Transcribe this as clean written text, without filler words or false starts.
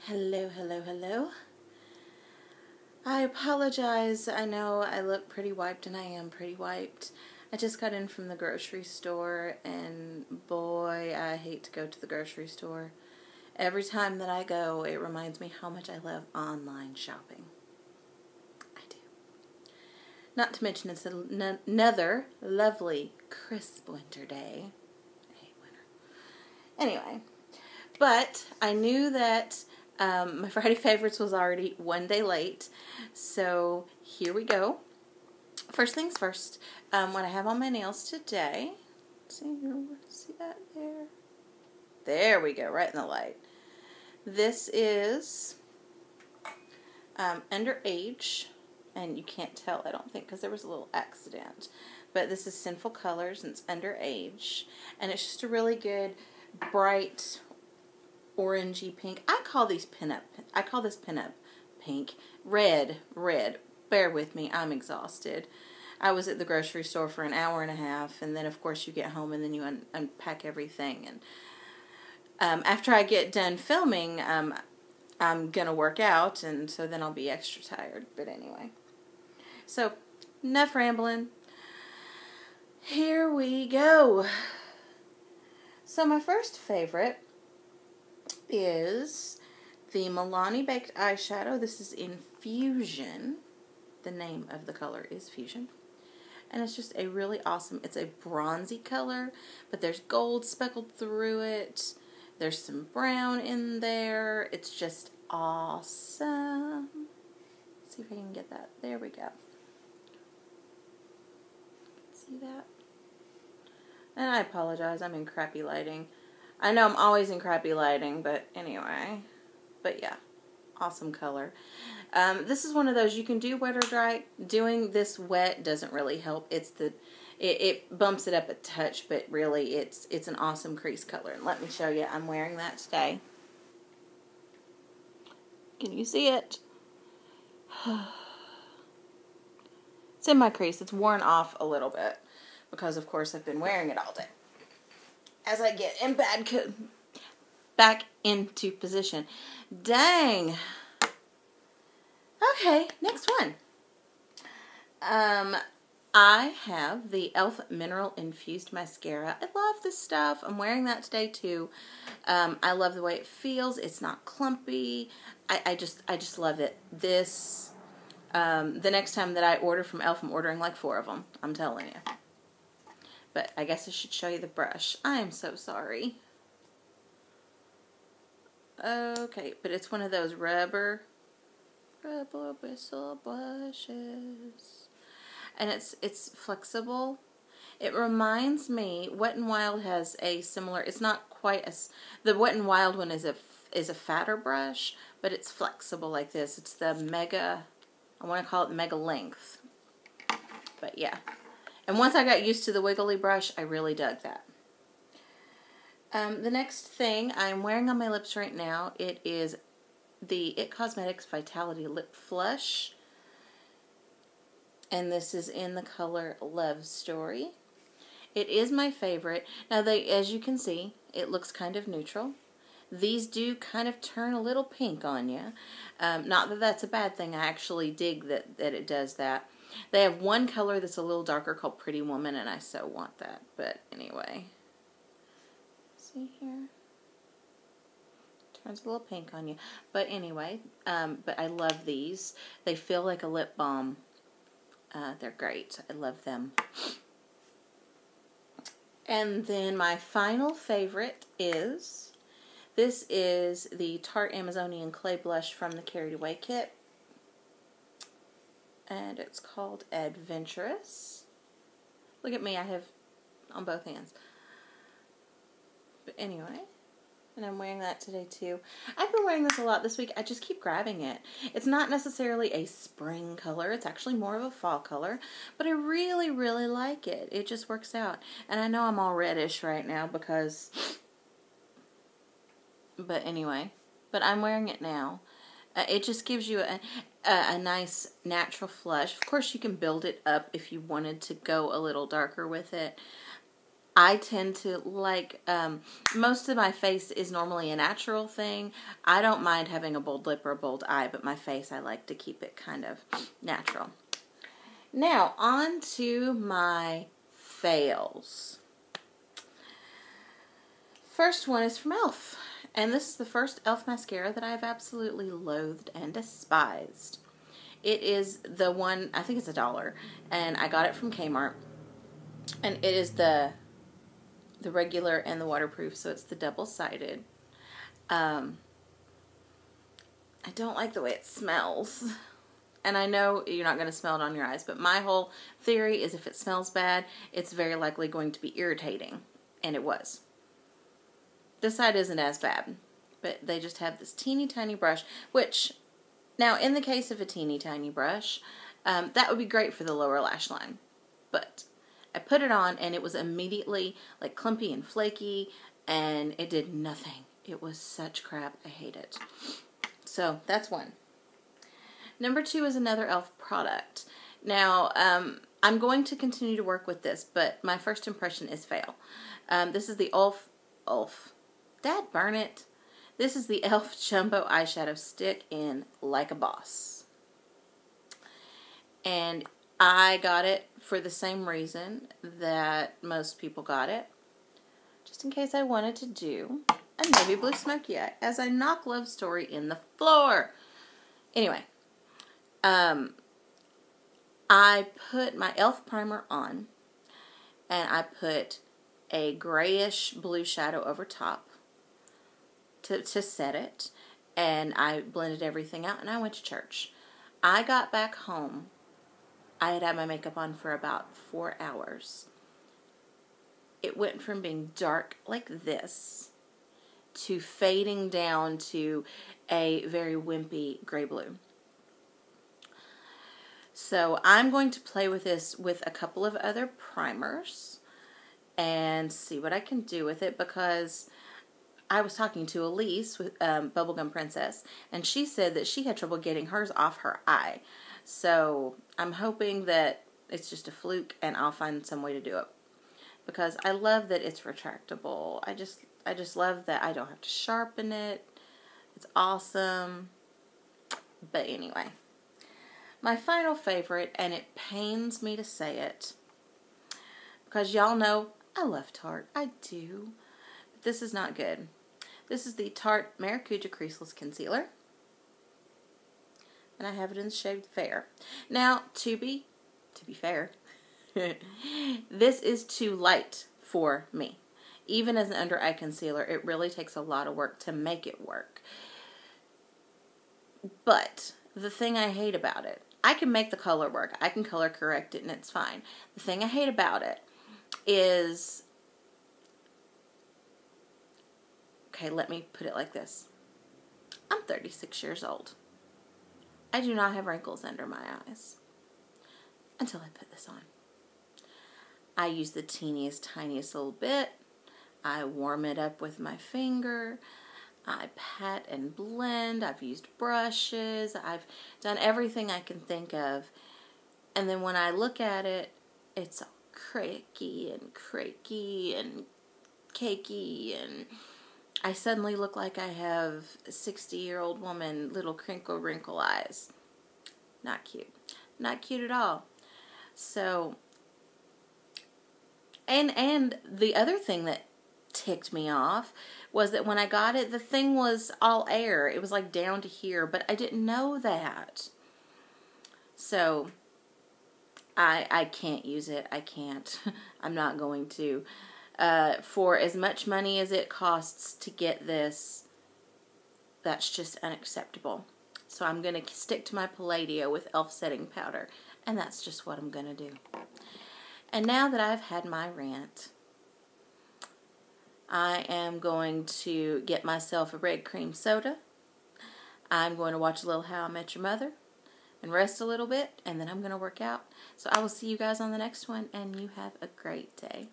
Hello, hello, hello. I apologize. I know I look pretty wiped, and I am pretty wiped. I just got in from the grocery store, and boy, I hate to go to the grocery store. Every time that I go, it reminds me how much I love online shopping. I do. Not to mention it's another lovely, crisp winter day. I hate winter. Anyway, but I knew that my Friday Favorites was already one day late, so here we go. First things first, what I have on my nails today, see that there? There we go, right in the light. This is Underage, and you can't tell, I don't think, because there was a little accident, but this is Sinful Colors, and it's Underage, and it's just a really good, bright, orangey pink. I call this pinup pink. Red. Bear with me, I'm exhausted. I was at the grocery store for an hour and a half, and then of course you get home and then you unpack everything. And after I get done filming, I'm gonna work out, and so then I'll be extra tired. But anyway, so enough rambling. Here we go. So my first favorite is the Milani Baked Eyeshadow. This is in Fusion. The name of the color is Fusion. And it's just a really awesome, it's a bronzy color, but there's gold speckled through it. There's some brown in there. It's just awesome. Let's see if I can get that. There we go. See that? And I apologize, I'm in crappy lighting. I know I'm always in crappy lighting, but anyway. But yeah, awesome color. This is one of those you can do wet or dry. Doing this wet doesn't really help. It bumps it up a touch, but really it's an awesome crease color. And let me show you. I'm wearing that today. Can you see it? It's in my crease. It's worn off a little bit because, of course, I've been wearing it all day. As I get in back into position. Dang. Okay, next one. I have the e.l.f. Mineral Infused Mascara. I love this stuff. I'm wearing that today too. I love the way it feels. It's not clumpy. I just love it. This, the next time that I order from e.l.f., I'm ordering like 4 of them. I'm telling you. But I guess I should show you the brush. I am so sorry. Okay, but it's one of those rubber bristle brushes. And it's flexible. It reminds me, Wet n Wild has a similar, it's not quite as, the Wet n Wild one is a fatter brush, but it's flexible like this. It's the Mega, I want to call it Mega Length. But yeah. And once I got used to the wiggly brush, I really dug that. The next thing I'm wearing on my lips right now, it is the IT Cosmetics Vitality Lip Flush. And this is in the color Love Story. It is my favorite. Now, as you can see, it looks kind of neutral. These do kind of turn a little pink on you. Not that that's a bad thing. I actually dig that it does that. They have one color that's a little darker called Pretty Woman, and I so want that. But anyway. See here? Turns a little pink on you. But anyway, but I love these. They feel like a lip balm. They're great. I love them. And then my final favorite is, this is the Tarte Amazonian Clay Blush from the Carried Away kit. And it's called Adventurous. Look at me, I have on both hands. But anyway, and I'm wearing that today too. I've been wearing this a lot this week. I just keep grabbing it. It's not necessarily a spring color. It's actually more of a fall color. But I really, really like it. It just works out. And I know I'm all reddish right now because... But anyway. But I'm wearing it now. It just gives you a nice natural flush. Of course, you can build it up if you wanted to go a little darker with it. I tend to like, most of my face is normally a natural thing. I don't mind having a bold lip or a bold eye, but my face, I like to keep it kind of natural. Now, on to my fails. First one is from e.l.f. And this is the first e.l.f. mascara that I've absolutely loathed and despised. It is the one, I think it's $1, and I got it from Kmart. And it is the regular and the waterproof, so it's the double-sided. I don't like the way it smells. And I know you're not going to smell it on your eyes, but my whole theory is if it smells bad, it's very likely going to be irritating. And it was. This side isn't as bad, but they just have this teeny tiny brush, which, now in the case of a teeny tiny brush, that would be great for the lower lash line. But I put it on and it was immediately like clumpy and flaky, and it did nothing. It was such crap. I hate it. So that's one. Number 2 is another e.l.f. product. Now, I'm going to continue to work with this, but my first impression is fail. This is the e.l.f. Dad burn it. This is the e.l.f. Jumbo Eyeshadow Stick in Like a Boss. And I got it for the same reason that most people got it. Just in case I wanted to do a navy blue smoky eye as I knock Love Story in the floor. Anyway, I put my e.l.f. primer on, and I put a grayish blue shadow over top to set it, and I blended everything out, and I went to church. I got back home. I had my makeup on for about 4 hours. It went from being dark like this to fading down to a very wimpy gray blue. So I'm going to play with this with a couple of other primers and see what I can do with it, because I was talking to Elise with Bubblegum Princess, and she said that she had trouble getting hers off her eye. So I'm hoping that it's just a fluke and I'll find some way to do it, because I love that it's retractable. I just love that I don't have to sharpen it. It's awesome. But anyway, my final favorite, and it pains me to say it, because y'all know I love Tarte. I do. But this is not good. This is the Tarte Maracuja Creaseless Concealer. And I have it in the shade Fair. Now, to be fair, this is too light for me. Even as an under eye concealer, it really takes a lot of work to make it work. But the thing I hate about it, I can make the color work. I can color correct it and it's fine. The thing I hate about it is, okay, let me put it like this. I'm 36 years old. I do not have wrinkles under my eyes until I put this on. I use the teeniest, tiniest little bit. I warm it up with my finger. I pat and blend. I've used brushes. I've done everything I can think of. And then when I look at it, it's all cracky and cakey, and I suddenly look like I have a 60-year-old woman, little crinkle wrinkle eyes. Not cute. Not cute at all. So, and the other thing that ticked me off was that when I got it, the thing was all air. It was like down to here, but I didn't know that. So, I can't use it. I can't. I'm not going to. For as much money as it costs to get this, that's just unacceptable. So I'm going to stick to my Palladio with e.l.f. setting powder, and that's just what I'm going to do. And now that I've had my rant, I am going to get myself a red cream soda. I'm going to watch a little How I Met Your Mother and rest a little bit, and then I'm going to work out. So I will see you guys on the next one, and you have a great day.